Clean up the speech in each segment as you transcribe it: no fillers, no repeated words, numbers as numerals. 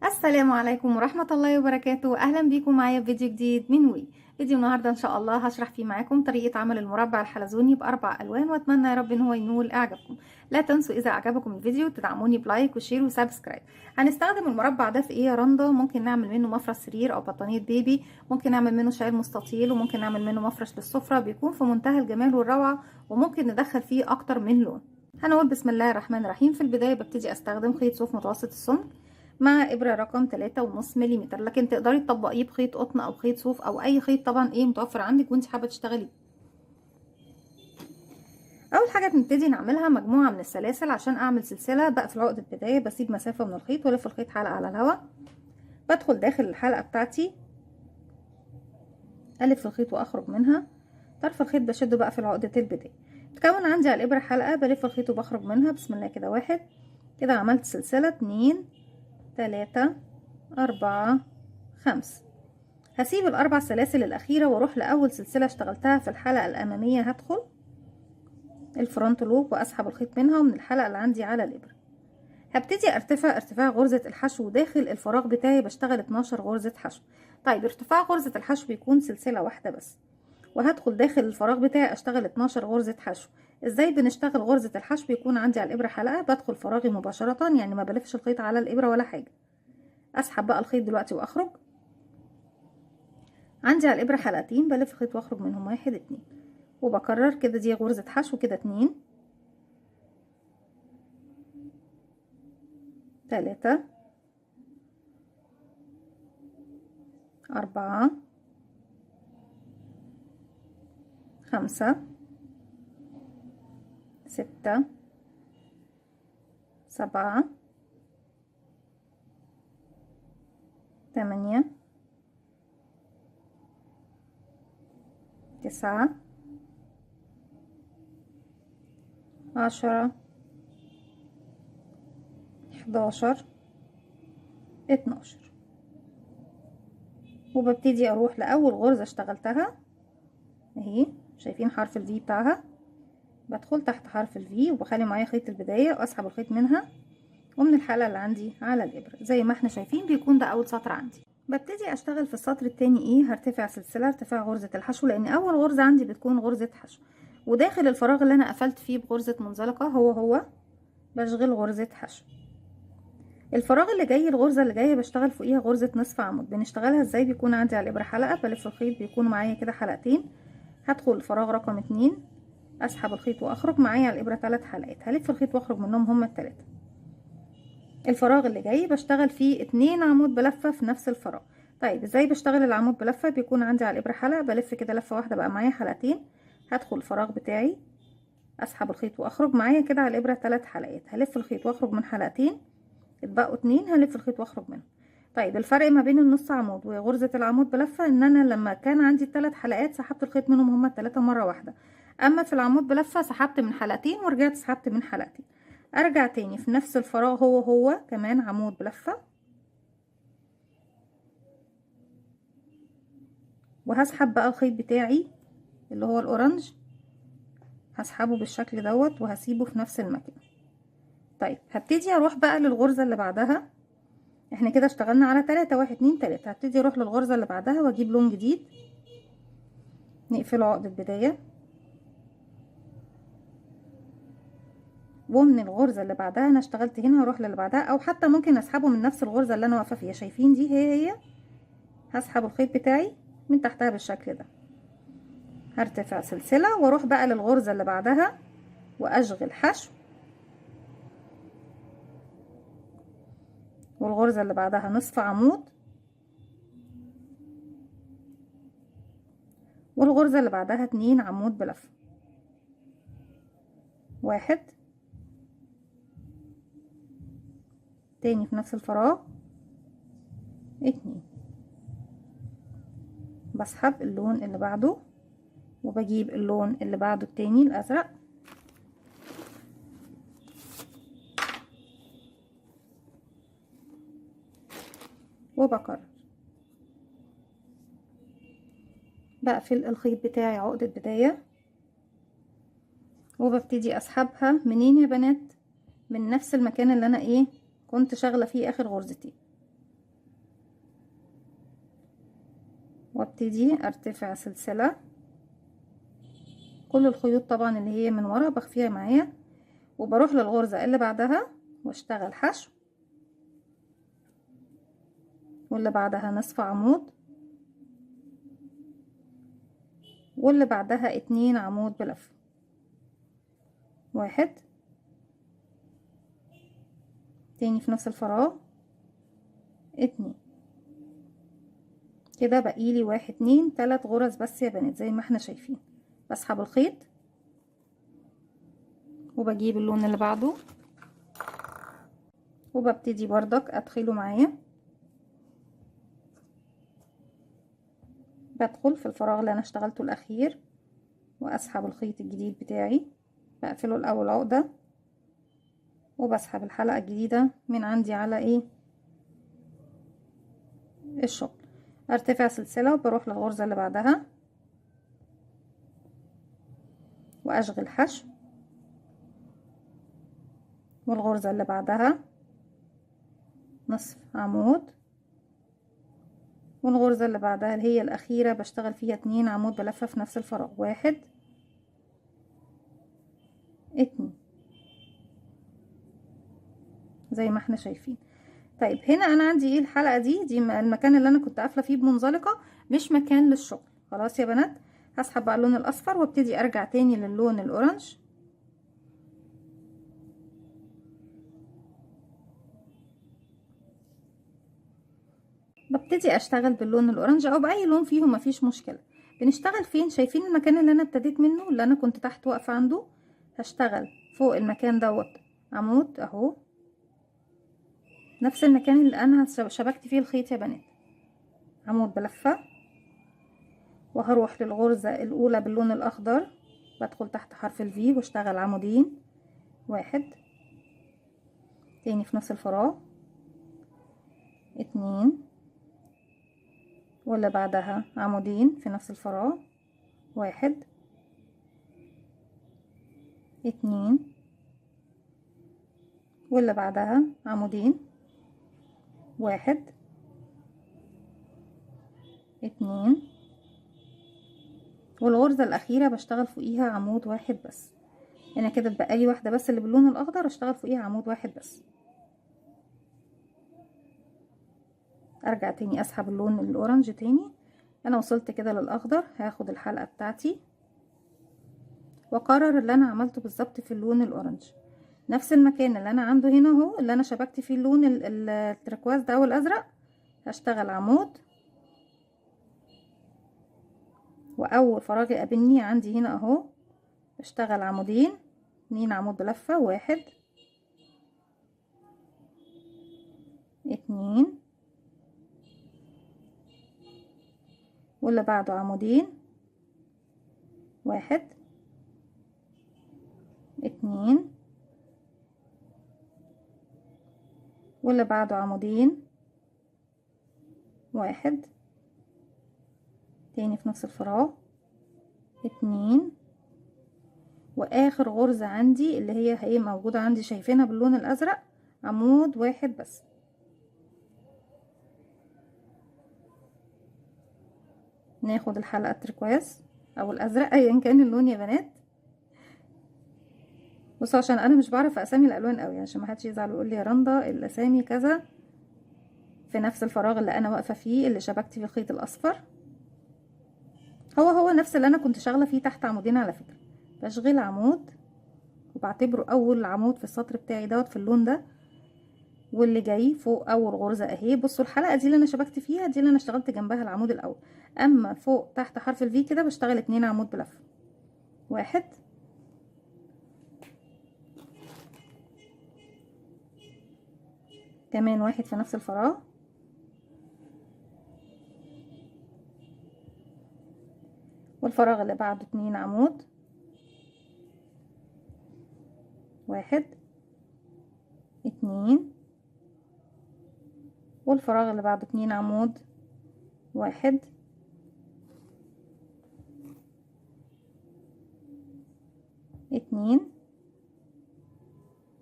السلام عليكم ورحمة الله وبركاته. أهلا بيكم معايا في فيديو جديد من فيديو النهاردة إن شاء الله هشرح فيه معاكم طريقة عمل المربع الحلزوني بأربع ألوان، وأتمنى يا رب إن هو ينول إعجابكم. لا تنسوا إذا أعجبكم الفيديو تدعموني بلايك وشير وسبسكرايب. هنستخدم المربع ده في إيه يا رندا؟ ممكن نعمل منه مفرش سرير أو بطانية بيبي، ممكن نعمل منه شايل مستطيل، وممكن نعمل منه مفرش للسفرة بيكون في منتهى الجمال والروعة، وممكن ندخل فيه أكتر من لون. هنقول بسم الله الرحمن الرحيم. في البداية ببتدي أستخدم خيط صوف متوسط السمك مع إبرة رقم 3.5 ملم، لكن تقدري تطبقيه بخيط قطن أو خيط صوف أو أي خيط طبعا متوفر عندك وانت حابة تشتغلي. أول حاجة بنبتدي نعملها مجموعة من السلاسل. عشان أعمل سلسلة بقفل عقدة بداية، بسيب مسافة من الخيط والف الخيط حلقة على الهواء، بدخل داخل الحلقة بتاعتي، ألف الخيط وأخرج منها، طرف الخيط بشده بقفل عقدة البداية. تكون عندي على الإبرة حلقة، بلف الخيط وبخرج منها. بسم الله كده، واحد كده عملت سلسلة، 2 3 4 5. هسيب الاربع سلاسل الاخيره واروح لاول سلسله اشتغلتها في الحلقه الاماميه. هدخل الفرونت لوب واسحب الخيط منها ومن الحلقه اللي عندي على الابره. هبتدي ارتفاع غرزه الحشو داخل الفراغ بتاعي، بشتغل 12 غرزه حشو. طيب ارتفاع غرزه الحشو بيكون سلسله واحده بس، وهدخل داخل الفراغ بتاعي اشتغل 12 غرزه حشو. ازاي بنشتغل غرزه الحشو؟ بيكون عندي على الابره حلقه، بدخل فراغي مباشره، يعني ما بلفش الخيط على الابره ولا حاجه. اسحب بقى الخيط دلوقتي واخرج. عندي على الإبرة حلقتين، بلف خيط واخرج منهم، واحد اتنين، وبكرر كده. دي غرزة حشو، كده 2 3 4 5 6 7 8 9 10 11 12. وببتدي اروح لاول غرزة اشتغلتها اهي، شايفين حرف الفي بتاعها؟ بدخل تحت حرف الفي وبخلي معايا خيط البداية واسحب الخيط منها ومن الحلقة اللي عندي على الإبرة زي ما احنا شايفين. بيكون ده أول سطر عندي. ببتدي أشتغل في السطر التاني هرتفع سلسلة ارتفاع غرزة الحشو، لأن أول غرزة عندي بتكون غرزة حشو، وداخل الفراغ اللي أنا قفلت فيه بغرزة منزلقة هو بشغل غرزة حشو. الفراغ اللي جاي، الغرزة اللي جاية بشتغل فوقيها غرزة نصف عمود. بنشتغلها ازاي؟ بيكون عندي على الإبرة حلقة، بلف الخيط، بيكون معايا كده حلقتين. هدخل الفراغ رقم 2، أسحب الخيط وأخرج معايا على الإبرة 3 حلقات، هلف الخيط وأخرج منهم هما التلاتة. الفراغ اللي جاي بشتغل فيه 2 عمود بلفة في نفس الفراغ. طيب ازاي بشتغل العمود بلفة؟ بيكون عندي على الابره حلقة، بلف كده لفة واحدة بقى معايا حلقتين، هدخل الفراغ بتاعي، اسحب الخيط واخرج معايا كده على الابره 3 حلقات، هلف الخيط واخرج من حلقتين، اتبقوا 2 هلف الخيط واخرج منهم. طيب الفرق ما بين النص عمود وغرزة العمود بلفة ان انا لما كان عندي 3 حلقات سحبت الخيط منهم هما التلاتة مرة واحدة، اما في العمود بلفة سحبت من حلقتين ورجعت سحبت من حلقتين. ارجع تاني في نفس الفراغ هو كمان عمود بلفة، وهسحب بقى الخيط بتاعي اللي هو الاورنج، هسحبه بالشكل دوت وهسيبه في نفس المكان. طيب هبتدي اروح بقى للغرزة اللي بعدها. احنا كده اشتغلنا على 3، 1 2 3. هبتدي اروح للغرزة اللي بعدها واجيب لون جديد، نقفل عقدة بداية، ومن الغرزة اللي بعدها انا اشتغلت هنا هروح للي بعدها، او حتى ممكن اسحبه من نفس الغرزة اللي انا واقفة فيها. شايفين دي هي هسحب الخيط بتاعي من تحتها بالشكل ده، هرتفع سلسلة واروح بقى للغرزة اللي بعدها واشغل حشو، والغرزة اللي بعدها نصف عمود، والغرزة اللي بعدها 2 عمود بلفة، 1 تاني في نفس الفراغ، 2. بسحب اللون اللي بعده وبجيب اللون اللي بعده التاني الازرق، وبكرر. بقفل الخيط بتاعي عقدة بداية وببتدي اسحبها منين يا بنات؟ من نفس المكان اللي انا كنت شغلة فيه اخر غرزتين. وابتدي ارتفع سلسلة. كل الخيوط طبعا اللي هي من ورا بخفيها معايا، وبروح للغرزة اللي بعدها واشتغل حشو، واللي بعدها نصف عمود، واللي بعدها 2 عمود بلف. 1 تاني في نفس الفراغ 2. كده بقيلي 1 2 3 غرز بس يا بنات زي ما احنا شايفين. بسحب الخيط وبجيب اللون اللي بعده وببتدي بردك ادخله معايا. بدخل في الفراغ اللي انا اشتغلته الاخير واسحب الخيط الجديد بتاعي، بقفله الاول عقدة وبسحب الحلقة الجديدة من عندي على الشغل. ارتفع سلسلة وبروح للغرزة اللي بعدها واشغل حشو، والغرزة اللي بعدها نصف عمود، والغرزة اللي بعدها اللي هي الأخيرة بشتغل فيها 2 عمود بلفة في نفس الفراغ. 1 2 زي ما احنا شايفين. طيب هنا انا عندي الحلقة دي المكان اللي انا كنت قافلة فيه بمنزلقة، مش مكان للشغل. خلاص يا بنات، هسحب بقى اللون الاصفر وابتدي ارجع تاني للون الاورنج. ببتدي اشتغل باللون الاورنج او باي لون فيهم مفيش مشكلة. بنشتغل فين؟ شايفين المكان اللي انا ابتديت منه اللي انا كنت تحت واقفة عنده؟ هشتغل فوق المكان دوت عمود اهو، نفس المكان اللي انا شبكت فيه الخيط يا بنات، عمود بلفة. وهروح للغرزة الاولى باللون الاخضر، بدخل تحت حرف الفي واشتغل عمودين. 1 تاني في نفس الفراغ 2، واللي بعدها عمودين في نفس الفراغ. 1 2، واللي بعدها عمودين. 1 2، والغرزة الأخيرة بشتغل فوقيها عمود واحد بس. أنا كده اتبقالي واحدة بس اللي باللون الأخضر اشتغل فوقيها عمود واحد بس. أرجع تاني أسحب اللون الأورنج تاني. أنا وصلت كده للأخضر، هاخد الحلقة بتاعتي وأكرر اللي أنا عملته بالظبط في اللون الأورنج. نفس المكان اللي أنا عنده هنا اهو اللي أنا شبكت فيه اللون التركواز ده والأزرق، هشتغل عمود، وأول فراغ يقابلني عندي هنا اهو بشتغل عمودين، 2 عمود بلفة. 1 2، واللي بعده عمودين. 1 2، واللي بعده عمودين. 1 تاني في نفس الفراغ. 2، واخر غرزة عندي اللي هي موجودة عندي شايفينها باللون الازرق، عمود واحد بس. ناخد الحلقة التركواز او الازرق ايا كان اللون يا بنات. بصوا عشان انا مش بعرف اسامي الالوان قوي عشان ما حدش يزعل ويقول لي يا رندا الاسامي كذا. في نفس الفراغ اللي انا واقفه فيه اللي شبكت فيه الخيط الاصفر هو نفس اللي انا كنت شغاله فيه تحت عمودين على فكره. بشغل عمود وبعتبره اول عمود في السطر بتاعي دوت في اللون ده، واللي جاي فوق اول غرزه اهي. بصوا الحلقه دي اللي انا شبكت فيها دي اللي انا اشتغلت جنبها العمود الاول، اما فوق تحت حرف الفي كده بشتغل 2 عمود بلف. 1 كمان 1 في نفس الفراغ. والفراغ اللي بعده 2 عمود. 1 2، والفراغ اللي بعده 2 عمود. 1 2،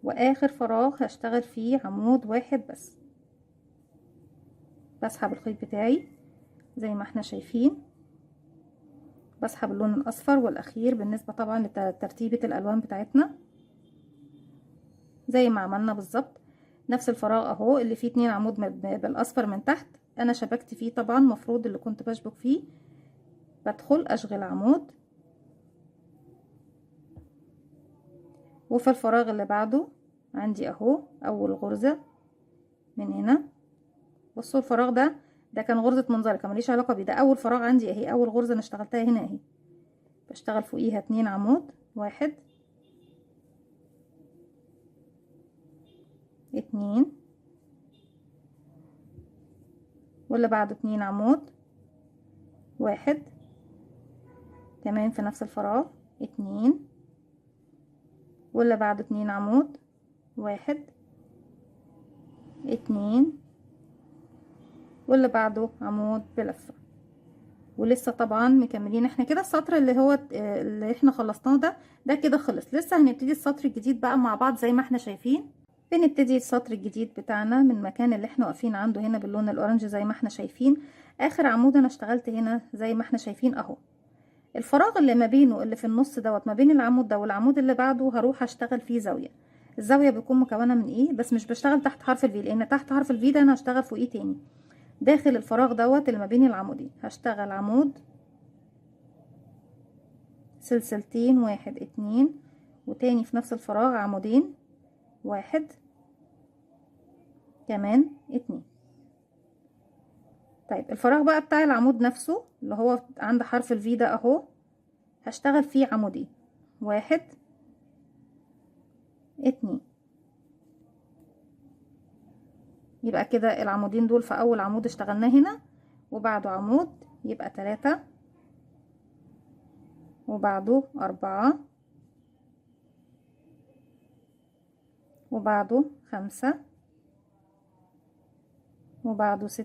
واخر فراغ هشتغل فيه عمود واحد بس. بسحب الخيط بتاعي زي ما احنا شايفين بسحب اللون الاصفر، والاخير بالنسبة طبعا لترتيبة الالوان بتاعتنا زي ما عملنا بالظبط. نفس الفراغ اهو اللي فيه 2 عمود بالاصفر من تحت، انا شبكت فيه طبعا، مفروض اللي كنت بشبك فيه بدخل اشغل عمود، وفي الفراغ اللي بعده عندي اهو اول غرزة من هنا. بصوا الفراغ ده كان غرزة منزلقة ماليش علاقة بيه، ده اول فراغ عندي اهي، اول غرزة انا اشتغلتها هنا اهي، بشتغل فوقيها 2 عمود، 1 2 واللي بعده 2 عمود، 1 كمان في نفس الفراغ، 2 واللي بعده 2 عمود، 1 2 واللي بعده عمود بلفة. ولسه طبعا مكملين احنا كده السطر اللي هو اللي احنا خلصناه ده كده خلص. لسه هنبتدي السطر الجديد بقى مع بعض زي ما احنا شايفين. بنبتدي السطر الجديد بتاعنا من المكان اللي احنا واقفين عنده هنا باللون الاورنج زي ما احنا شايفين. اخر عمود انا اشتغلت هنا زي ما احنا شايفين اهو. الفراغ اللي ما بينه اللي في النص ما بين العمود ده والعمود اللي بعده هروح اشتغل فيه زاوية. الزاوية بتكون مكونة من ايه؟ بس مش بشتغل تحت حرف الفي، لان تحت حرف الفي ده انا هشتغل فوقيه تاني. داخل الفراغ اللي ما بين العمودين هشتغل عمود، سلسلتين، 1 2 وتاني في نفس الفراغ عمودين، 1 كمان 2. طيب الفراغ بقى بتاع العمود نفسه اللي هو عند حرف الفي ده اهو هشتغل فيه عمودين، 1 2. يبقى كده العمودين دول في اول عمود اشتغلناه هنا، وبعده عمود يبقى 3، وبعده 4، وبعده 5، وبعده 6،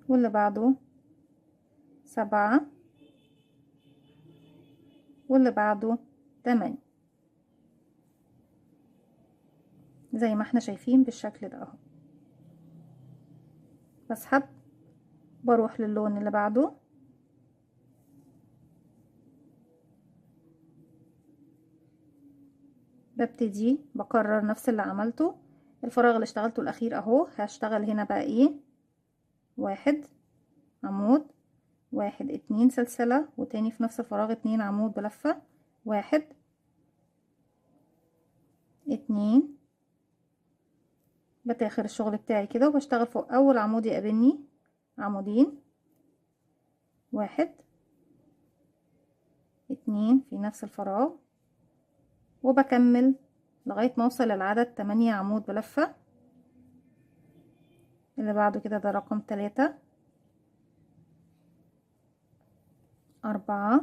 واللي بعده 7، واللي بعده 8 زي ما احنا شايفين بالشكل ده اهو. بسحب، بروح للون اللي بعده، ببتدي بكرر نفس اللي عملته. الفراغ اللي اشتغلته الاخير اهو هشتغل هنا بقى ايه، 1 عمود، 1 2 سلسلة، وتاني في نفس الفراغ 2 عمود بلفة، 1 2. بتاخر الشغل بتاعي كده وبشتغل فوق اول عمود يقابلني عمودين، 1 2 في نفس الفراغ، وبكمل لغاية ما اوصل للعدد 8 عمود بلفة. اللي بعده كده ده رقم 3، 4،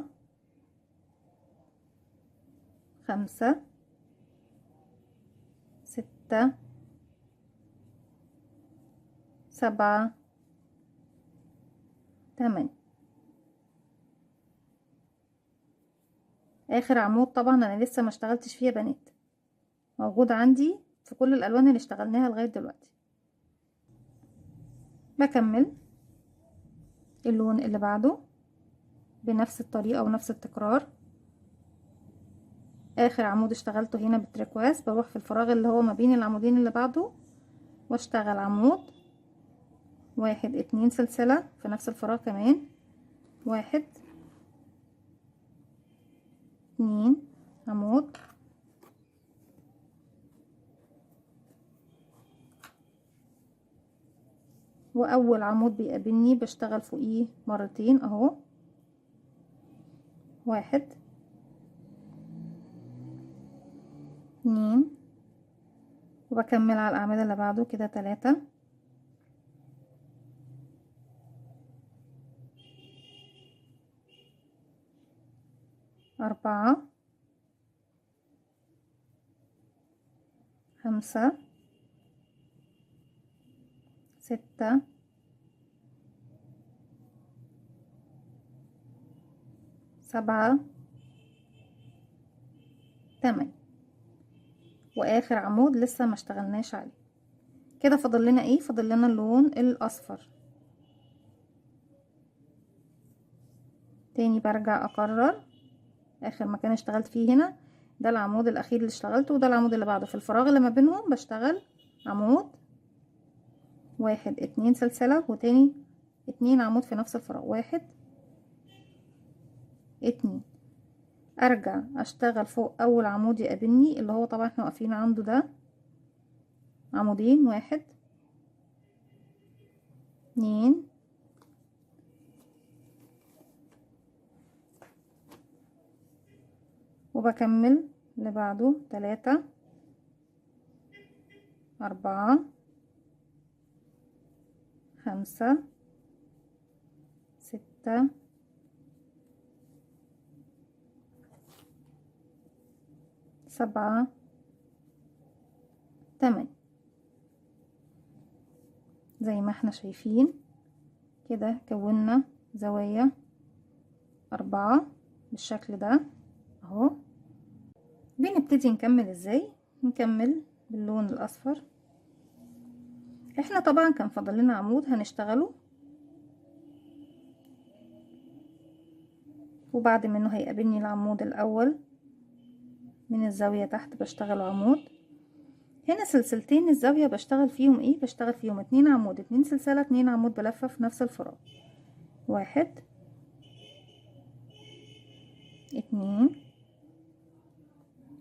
5، 6، 7، 8. اخر عمود طبعا انا لسه ما اشتغلتش فيه يا بنات، موجود عندي في كل الالوان اللي اشتغلناها لغاية دلوقتي. بكمل اللون اللي بعده بنفس الطريقة ونفس التكرار. اخر عمود اشتغلته هنا بالتريكواز بروح في الفراغ اللي هو ما بين العمودين اللي بعده واشتغل عمود، 1 2 سلسلة في نفس الفراغ كمان، 1 2 عمود، واول عمود بيقابلني بشتغل فوقيه مرتين اهو، 1 2 وبكمل على الاعمدة اللي بعده كده 3، 4، 5، 6، 7، 8. واخر عمود لسه ما اشتغلناش عليه. كده فاضل لنا ايه؟ فاضل لنا اللون الاصفر. تاني برجع اكرر اخر مكان اشتغلت فيه هنا، ده العمود الاخير اللي اشتغلته، وده العمود اللي بعده. في الفراغ اللي ما بينهم بشتغل عمود واحد، اتنين سلسلة، وتاني اتنين عمود في نفس الفراغ، واحد اتنين. ارجع اشتغل فوق اول عمود يقابلني اللي هو طبعا احنا واقفين عنده ده، عمودين، واحد اتنين وبكمل اللي بعده، تلاتة أربعة خمسة ستة سبعة تمانية. زي ما احنا شايفين كده كونا زوايا 4 بالشكل ده اهو. بنبتدي نكمل ازاي؟ نكمل باللون الاصفر. احنا طبعا كان فاضل لنا عمود هنشتغله، وبعد منه هيقابلني العمود الاول من الزاوية تحت بشتغل عمود. هنا سلسلتين الزاوية بشتغل فيهم ايه؟ بشتغل فيهم 2 عمود، 2 سلسلة، 2 عمود بلفة في نفس الفراغ، واحد اتنين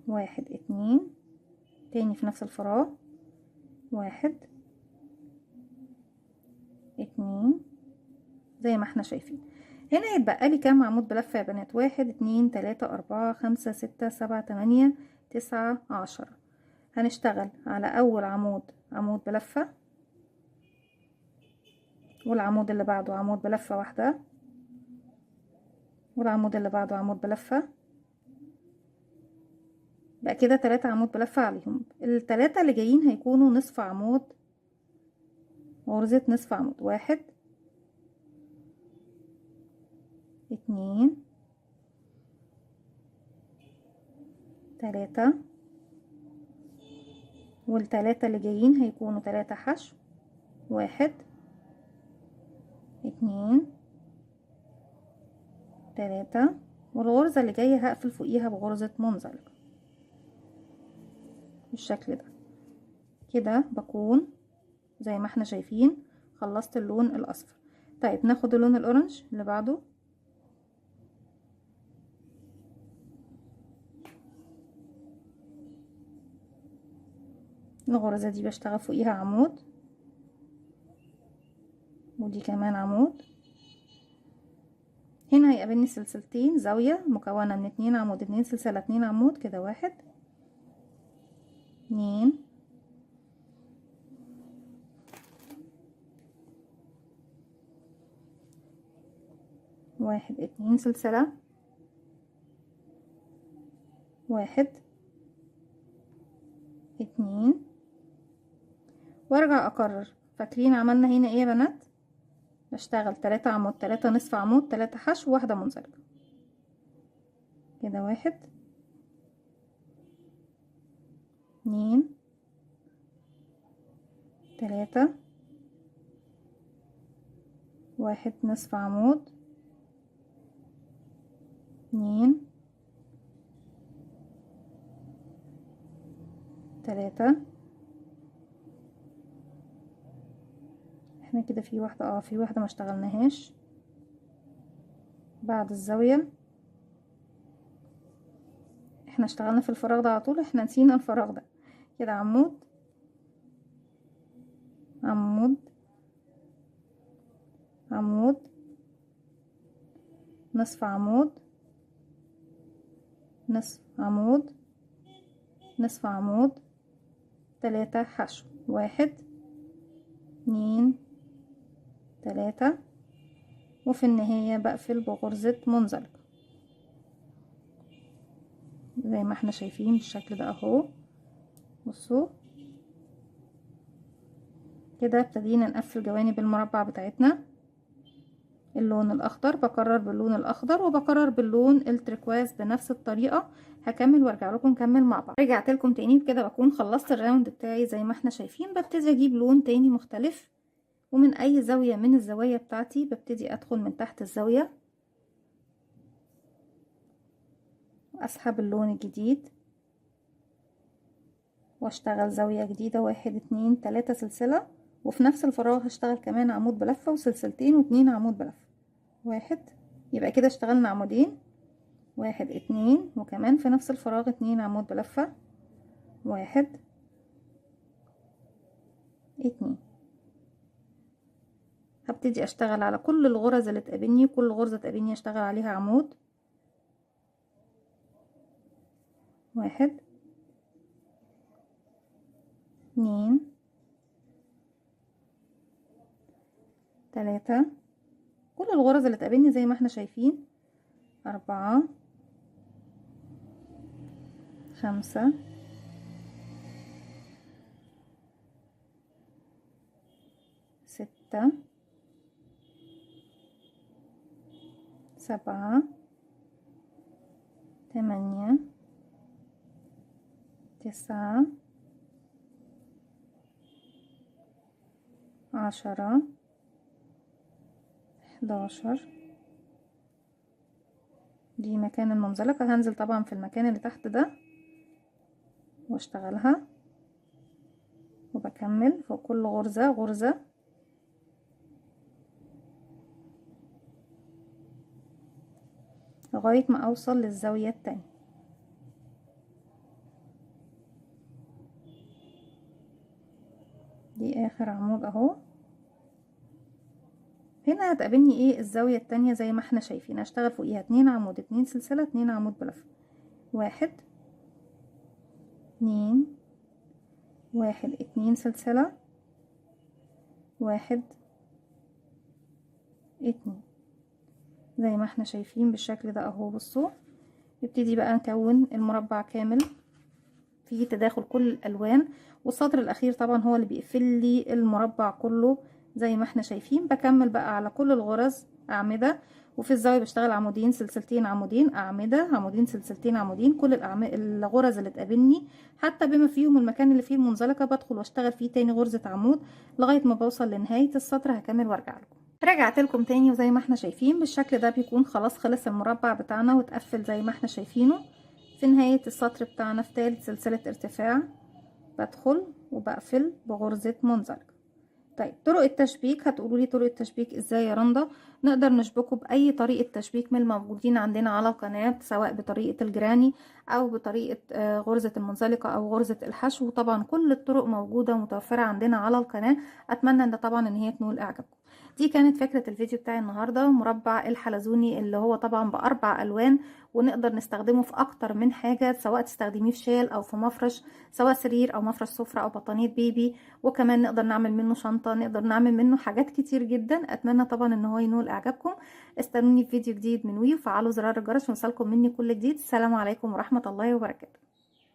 واحد اتنين، تاني في نفس الفراغ، واحد اتنين، زي ما احنا شايفين. هنا يتبقى لي كام عمود بلفة يا بنات؟ واحد اتنين تلاتة اربعة خمسة ستة سبعة تمانية تسعة عشرة. هنشتغل على اول عمود عمود بلفة، والعمود اللي بعده عمود بلفة واحدة، والعمود اللي بعده عمود بلفة. بقى كده 3 عمود بلفة عليهم. التلاتة اللي جايين هيكونوا نصف عمود، غرزة نصف عمود، واحد اتنين تلاتة، والتلاتة اللي جايين هيكونوا 3 حشو، واحد اتنين تلاتة، والغرزة اللي جاية هقفل فوقيها بغرزة منزلقة بالشكل ده. كده بكون زي ما احنا شايفين خلصت اللون الاصفر. طيب ناخد اللون الاورنج اللي بعده. الغرزة دي بشتغل فوقيها عمود، ودي كمان عمود. هنا هيقابلني سلسلتين زاوية مكونة من 2 عمود، 2 سلسلة، 2 عمود، كده واحد اتنين واحد اتنين سلسلة، واحد اتنين، وارجع اكرر. فاكرين عملنا هنا ايه يا بنات؟ بشتغل 3 عمود، 3 نصف عمود، 3 حشو، واحدة منزلقة، كده واحد اتنين تلاتة، واحد نصف عمود، اتنين تلاتة. احنا كده في واحدة في واحدة ما اشتغلناهاش بعد الزاوية. احنا اشتغلنا في الفراغ ده على طول، احنا نسينا الفراغ ده. كده عمود عمود عمود، نصف عمود، نصف عمود، نصف عمود، 3 حشو، واحد اتنين تلاتة، وفي النهاية بقفل بغرزة منزلقة زي ما احنا شايفين بالشكل ده اهو. بصوا كده ابتدينا نقفل جوانب المربع بتاعتنا. اللون الاخضر بكرر باللون الاخضر، وبكرر باللون التركواز بنفس الطريقه. هكمل وارجع لكم نكمل مع بعض. رجعت لكم تاني بكده بكون خلصت الراوند بتاعي زي ما احنا شايفين. ببتدي اجيب لون تاني مختلف، ومن اي زاويه من الزوايا بتاعتي ببتدي ادخل من تحت الزاويه واسحب اللون الجديد واشتغل زاويه جديده، 1 2 3 سلسله، وفي نفس الفراغ هشتغل كمان عمود بلفه وسلسلتين واتنين عمود بلفه. 1، يبقى كده اشتغلنا عمودين، 1 2، وكمان في نفس الفراغ 2 عمود بلفه، 1 2. هبتدي اشتغل على كل الغرز اللي تقابلني، كل غرزه تقابلني اشتغل عليها عمود. 1 2 3، كل الغرز اللي تقابلني زي ما احنا شايفين، 4 5 6 7 8 9 10 11. دي مكان المنزلقة، هنزل طبعا في المكان اللي تحت ده واشتغلها، وبكمل فوق كل غرزة غرزة لغاية ما اوصل للزاوية التانية. دي اخر عمود اهو. هنا هتقابلني ايه الزاوية التانية زي ما احنا شايفين، هشتغل فوقيها 2 عمود 2 سلسلة 2 عمود بلفة، 1 2 1 2 سلسلة 1 2، زي ما احنا شايفين بالشكل ده اهو. بصوا، نبتدي بقى نكون المربع كامل فيه تداخل كل الالوان، والسطر الاخير طبعا هو اللي بيقفل لي المربع كله زي ما احنا شايفين. بكمل بقى على كل الغرز اعمده، وفي الزاويه بشتغل عمودين سلسلتين عمودين اعمده، عمودين سلسلتين عمودين. كل الغرز اللي تقابلني حتى بما فيهم المكان اللي فيه المنزلقه بدخل واشتغل فيه تاني غرزه عمود لغايه ما بوصل لنهايه السطر. هكمل وارجع لكم. رجعت لكم تاني، وزي ما احنا شايفين بالشكل ده بيكون خلاص خلص المربع بتاعنا واتقفل زي ما احنا شايفينه. في نهاية السطر بتاعنا في تالت سلسلة ارتفاع بدخل وبقفل بغرزة منزلقة. طيب طرق التشبيك، هتقولوا لي طرق التشبيك ازاي يا رندا؟ نقدر نشبكه باي طريقة تشبيك من الموجودين عندنا على القناة، سواء بطريقة الجراني او بطريقة غرزة المنزلقة او غرزة الحشو. طبعا كل الطرق موجودة ومتوفرة عندنا على القناة. اتمنى ان طبعا ان هي تنول اعجابكم. دي كانت فكرة الفيديو بتاعي النهاردة، مربع الحلزوني اللي هو طبعا ب4 ألوان، ونقدر نستخدمه في أكتر من حاجة، سواء تستخدميه في شال أو في مفرش، سواء سرير أو مفرش سفرة أو بطانية بيبي. وكمان نقدر نعمل منه شنطة، نقدر نعمل منه حاجات كتير جدا. أتمنى طبعا إن هو ينول إعجابكم. استنوني في فيديو جديد من وي، وفعلوا زرار الجرس يوصلكم مني كل جديد. السلام عليكم ورحمة الله وبركاته.